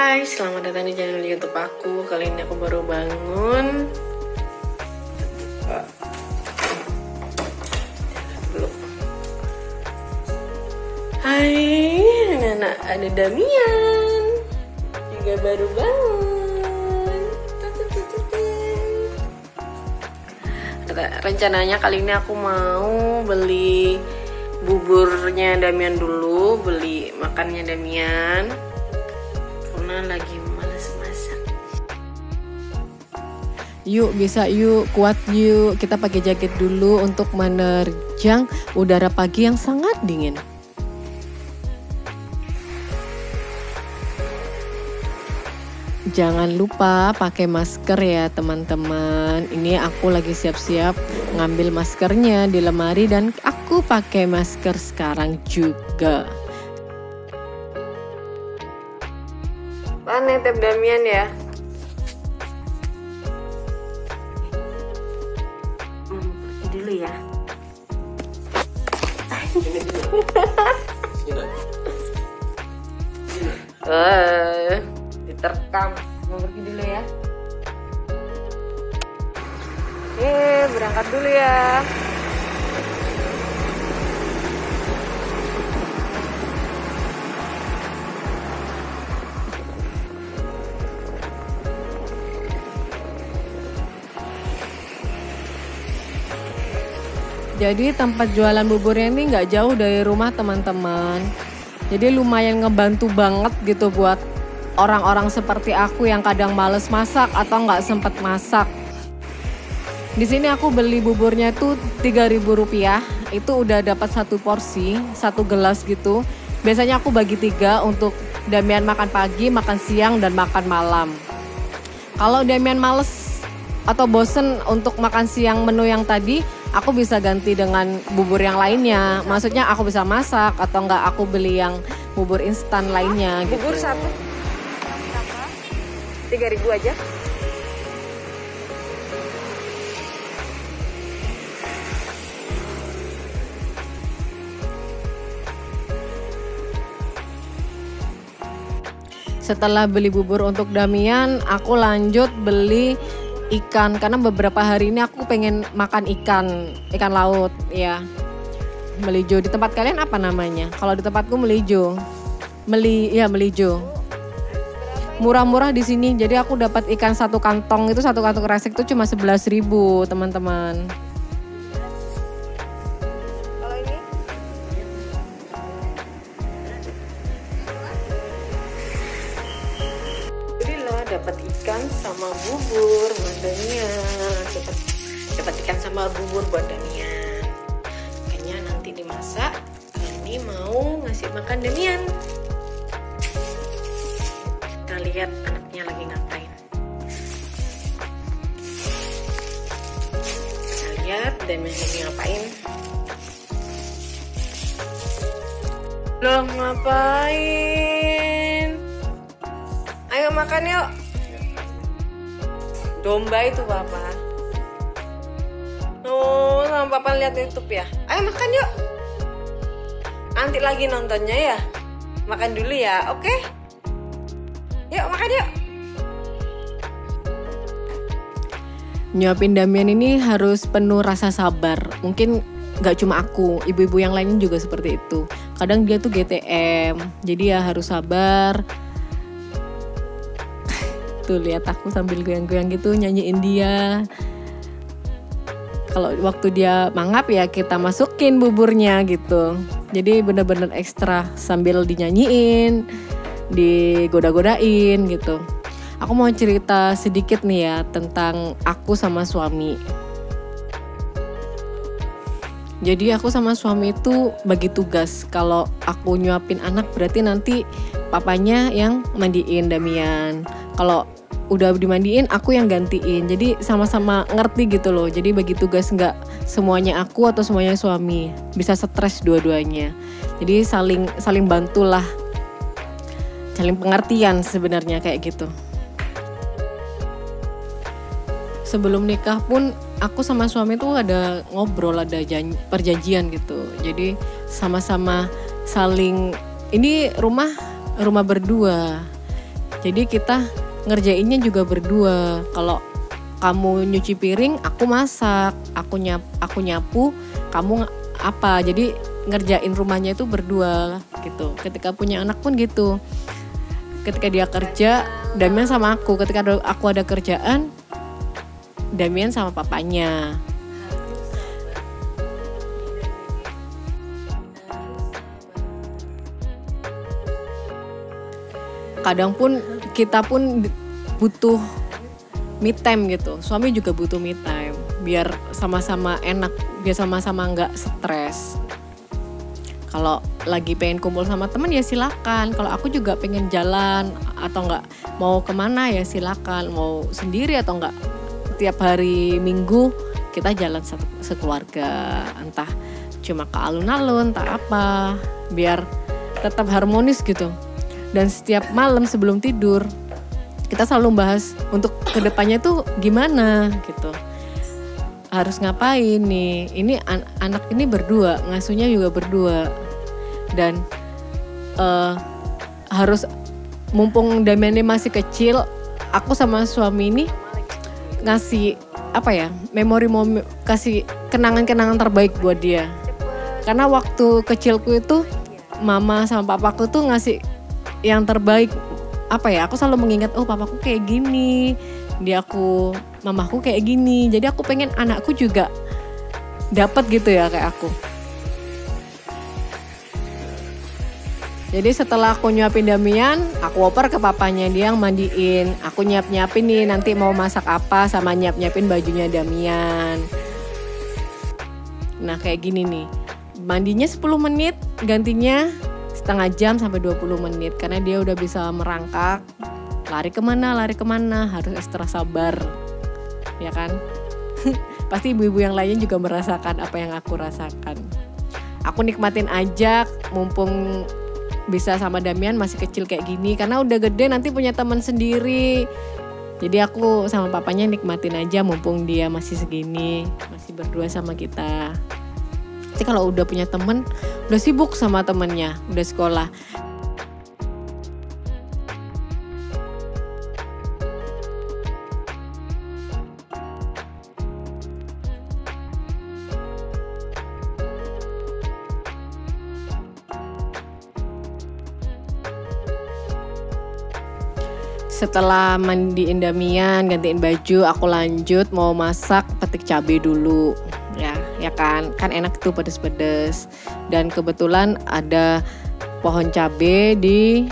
Hai, selamat datang di channel YouTube aku. Kali ini aku baru bangun. Hai, anak-anak, ada Damian juga baru bangun. Rencananya kali ini aku mau beli buburnya Damian dulu, beli makannya Damian karena lagi malas masak. Yuk, bisa yuk, kuat yuk. Kita pakai jaket dulu untuk menerjang udara pagi yang sangat dingin. Jangan lupa pakai masker ya teman-teman. Ini aku lagi siap-siap ngambil maskernya di lemari dan aku pakai masker sekarang juga. Mana tep Damian ya? Pergi dulu ya. Diterkam. Mau pergi dulu ya. Berangkat dulu ya. Jadi tempat jualan buburnya ini nggak jauh dari rumah teman-teman. Jadi lumayan ngebantu banget gitu buat orang-orang seperti aku yang kadang males masak atau nggak sempet masak. Di sini aku beli buburnya tuh Rp3.000. Itu udah dapat satu porsi, satu gelas gitu. Biasanya aku bagi 3 untuk Damian makan pagi, makan siang, dan makan malam. Kalau Damian males atau bosen untuk makan siang menu yang tadi, aku bisa ganti dengan bubur yang lainnya. Maksudnya aku bisa masak atau enggak aku beli yang bubur instan lainnya gitu. Bubur satu 3.000 aja. Setelah beli bubur untuk Damian, aku lanjut beli ikan karena beberapa hari ini aku pengen makan ikan laut ya. Melijo. Di tempat kalian apa namanya? Kalau di tempatku melijo. Melijo. Murah-murah di sini. Jadi aku dapat ikan satu kantong kresek itu cuma 11.000, teman-teman. Kalau ini? Alhamdulillah dapat ikan sama bubur buat Damian. Dapat ikan sama bubur buat Damian. Ikannya nanti dimasak. Ini mau ngasih makan Damian. Kita lihat anaknya lagi ngapain. Kita lihat Damian lagi ngapain. Loh, ngapain? Ayo makan yuk. Domba itu Papa. Oh, sama Papa lihat YouTube ya. Ayo makan yuk. Nanti lagi nontonnya ya. Makan dulu ya, oke? Yuk makan yuk. Nyuapin Damian ini harus penuh rasa sabar. Mungkin gak cuma aku, ibu-ibu yang lainnya juga seperti itu. Kadang dia tuh GTM, jadi ya harus sabar. Tuh lihat aku sambil goyang-goyang gitu nyanyiin dia. Kalau waktu dia mangap ya kita masukin buburnya gitu. Jadi bener-bener ekstra sambil dinyanyiin, digoda-godain gitu. Aku mau cerita sedikit nih ya tentang aku sama suami. Jadi aku sama suami itu bagi tugas. Kalau aku nyuapin anak berarti nanti papanya yang mandiin Damian. Kalau udah dimandiin aku yang gantiin. Jadi sama-sama ngerti gitu loh. Jadi bagi tugas, nggak semuanya aku atau semuanya suami. Bisa stres dua-duanya. Jadi saling bantulah. Saling pengertian sebenarnya kayak gitu. Sebelum nikah pun aku sama suami tuh ada ngobrol, ada perjanjian gitu. Jadi sama-sama saling, ini rumah berdua. Jadi kita ngerjainnya juga berdua. Kalau kamu nyuci piring, aku masak, aku nyapu, kamu apa. Jadi ngerjain rumahnya itu berdua gitu. Ketika punya anak pun gitu. Ketika dia kerja, Damian sama aku. Ketika aku ada kerjaan, Damian sama papanya. Kadang pun kita pun butuh me time gitu. Suami juga butuh me time biar sama-sama enak, biar sama-sama nggak stres. Kalau lagi pengen kumpul sama teman ya silakan. Kalau aku juga pengen jalan atau nggak mau kemana ya silakan. Mau sendiri atau nggak, tiap hari Minggu kita jalan sekeluarga. Entah cuma ke alun-alun, tak apa. Biar tetap harmonis gitu. Dan setiap malam sebelum tidur kita selalu bahas untuk kedepannya tuh gimana gitu. Harus ngapain nih, ini anak ini berdua, ngasuhnya juga berdua. Dan harus, mumpung Damian masih kecil, aku sama suami ini ngasih kasih kenangan-kenangan terbaik buat dia. Karena waktu kecilku itu mama sama papaku tuh ngasih yang terbaik. Aku selalu mengingat, oh papaku kayak gini, mamaku kayak gini. Jadi aku pengen anakku juga dapat gitu ya kayak aku. Jadi setelah aku nyuapin Damian, aku oper ke papanya, dia yang mandiin. Aku nyiapin nih nanti mau masak apa, sama nyiapin bajunya Damian. Nah kayak gini nih, mandinya 10 menit, gantinya setengah jam sampai 20 menit. Karena dia udah bisa merangkak, lari kemana, harus ekstra sabar. Ya kan? Pasti ibu-ibu yang lainnya juga merasakan apa yang aku rasakan. Aku nikmatin aja mumpung bisa sama Damian masih kecil kayak gini. Karena udah gede nanti punya teman sendiri. Jadi aku sama papanya nikmatin aja mumpung dia masih segini, masih berdua sama kita. Tapi kalau udah punya temen, udah sibuk sama temennya, udah sekolah. Setelah mandiin Damian, gantiin baju, aku lanjut mau masak petik cabai dulu. Ya kan enak tuh pedes-pedes. Dan kebetulan ada pohon cabai di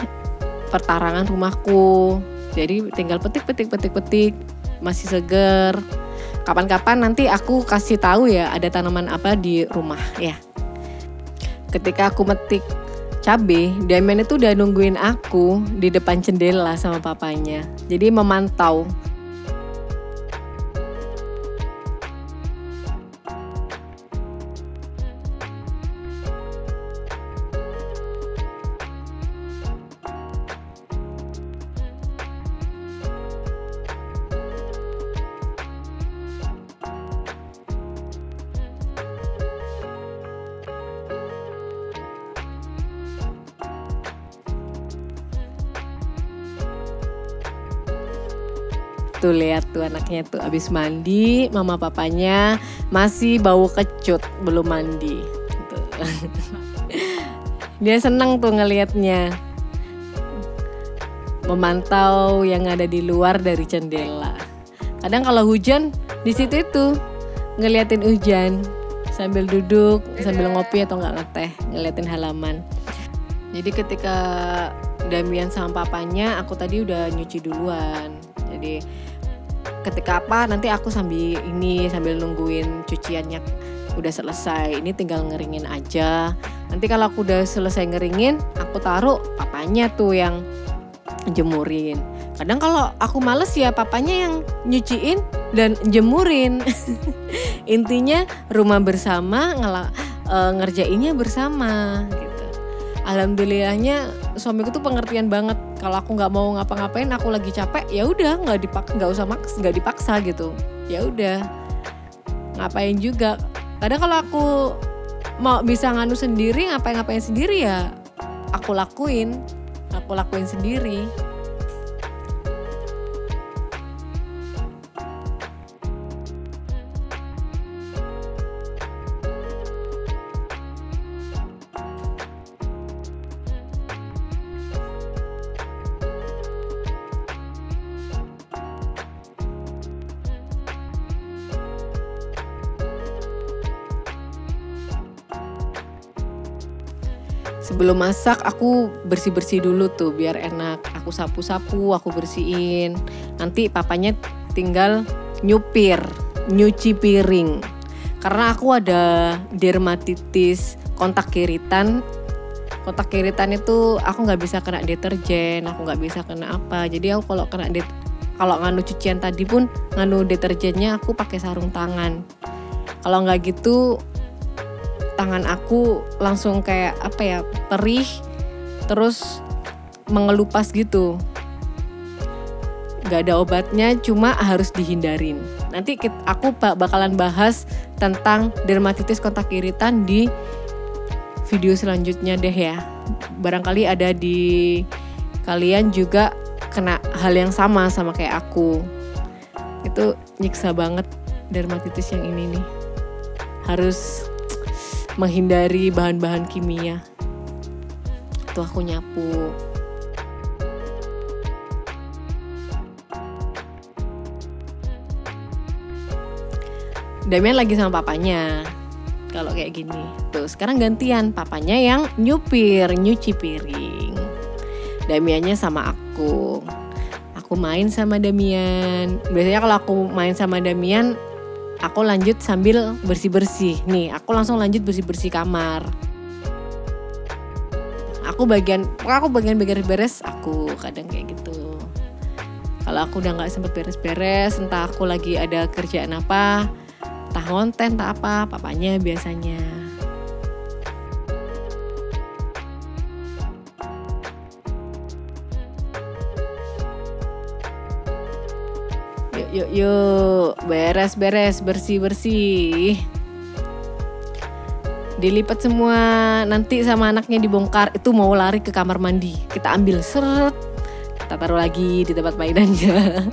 pertarangan rumahku. Jadi tinggal petik, masih seger. Kapan-kapan nanti aku kasih tahu ya ada tanaman apa di rumah ya. Ketika aku metik cabai, Damian itu udah nungguin aku di depan jendela sama papanya. Jadi memantau. Tuh lihat tuh anaknya tuh abis mandi, mama papanya masih bau kecut, belum mandi. Tuh. Dia senang tuh ngelihatnya. Memantau yang ada di luar dari jendela. Kadang kalau hujan di situ itu ngeliatin hujan sambil duduk, sambil ngopi atau nggak ngeteh, ngeliatin halaman. Jadi ketika Damian sama papanya, aku tadi udah nyuci duluan. Jadi ketika nanti aku sambil nungguin cuciannya udah selesai. Ini tinggal ngeringin aja. Nanti kalau aku udah selesai ngeringin, aku taruh papanya tuh yang jemurin. Kadang kalau aku males ya papanya yang nyuciin dan jemurin. Intinya rumah bersama, ngerjainnya bersama gitu. Alhamdulillahnya suamiku tuh pengertian banget. Kalau aku nggak mau ngapa-ngapain, aku lagi capek, ya udah nggak dipaksa gitu. Ya udah ngapain juga. Kadang kalau aku mau bisa nganu sendiri, ngapain sendiri ya aku lakuin sendiri. Sebelum masak aku bersih-bersih dulu tuh biar enak. Aku sapu-sapu, aku bersihin. Nanti papanya tinggal nyuci piring. Karena aku ada dermatitis kontak kiritan. Kontak kiritan itu aku nggak bisa kena deterjen, aku nggak bisa kena apa. Jadi aku kalau nganu cucian tadi pun nganu deterjennya aku pakai sarung tangan. Kalau nggak gitu tangan aku langsung kayak perih, terus mengelupas gitu. Gak ada obatnya, cuma harus dihindarin. Nanti aku bakalan bahas tentang dermatitis kontak kiritan di video selanjutnya deh ya. Barangkali ada di kalian juga kena hal yang sama kayak aku. Itu nyiksa banget dermatitis yang ini nih. Harus menghindari bahan-bahan kimia. Tuh aku nyapu. Damian lagi sama papanya. Kalau kayak gini. Tuh sekarang gantian, papanya yang nyuci piring. Damiannya sama aku. Aku main sama Damian. Biasanya kalau aku main sama Damian, aku lanjut sambil bersih-bersih. Nih, aku langsung lanjut bersih-bersih kamar. Aku bagian beres-beres, aku kadang kayak gitu. Kalau aku udah nggak sempet beres-beres, entah aku lagi ada kerjaan apa, entah konten, entah apa, papanya biasanya. Yuk, beres-beres, bersih-bersih. Dilipat semua, nanti sama anaknya dibongkar. Itu mau lari ke kamar mandi, kita ambil seret, kita taruh lagi di tempat mainannya.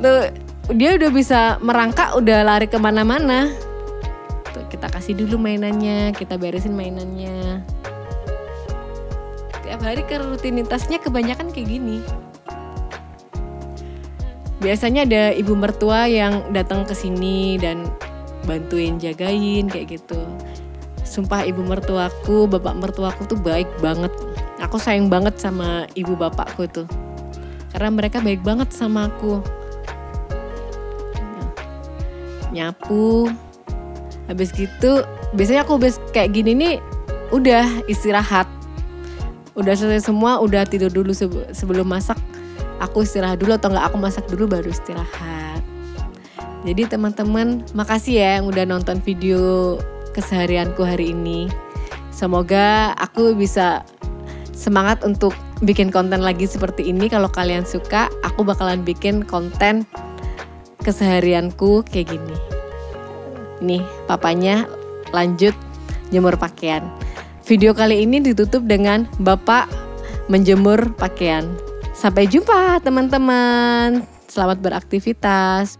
Tuh, dia udah bisa merangkak, udah lari kemana-mana. Tuh, kita kasih dulu mainannya, kita beresin mainannya. Tiap hari rutinitasnya kebanyakan kayak gini. Biasanya ada ibu mertua yang datang ke sini dan bantuin jagain kayak gitu. Sumpah ibu mertuaku, bapak mertuaku tuh baik banget. Aku sayang banget sama ibu bapakku tuh. Karena mereka baik banget sama aku. Nyapu. Habis gitu, biasanya aku kayak gini nih udah istirahat. Udah selesai semua, udah tidur dulu sebelum masak. Aku istirahat dulu atau enggak aku masak dulu baru istirahat. Jadi teman-teman makasih ya yang udah nonton video keseharianku hari ini. Semoga aku bisa semangat untuk bikin konten lagi seperti ini. Kalau kalian suka, aku bakalan bikin konten keseharianku kayak gini. Nih papanya lanjut jemur pakaian. Video kali ini ditutup dengan bapak menjemur pakaian. Sampai jumpa teman-teman. Selamat beraktivitas.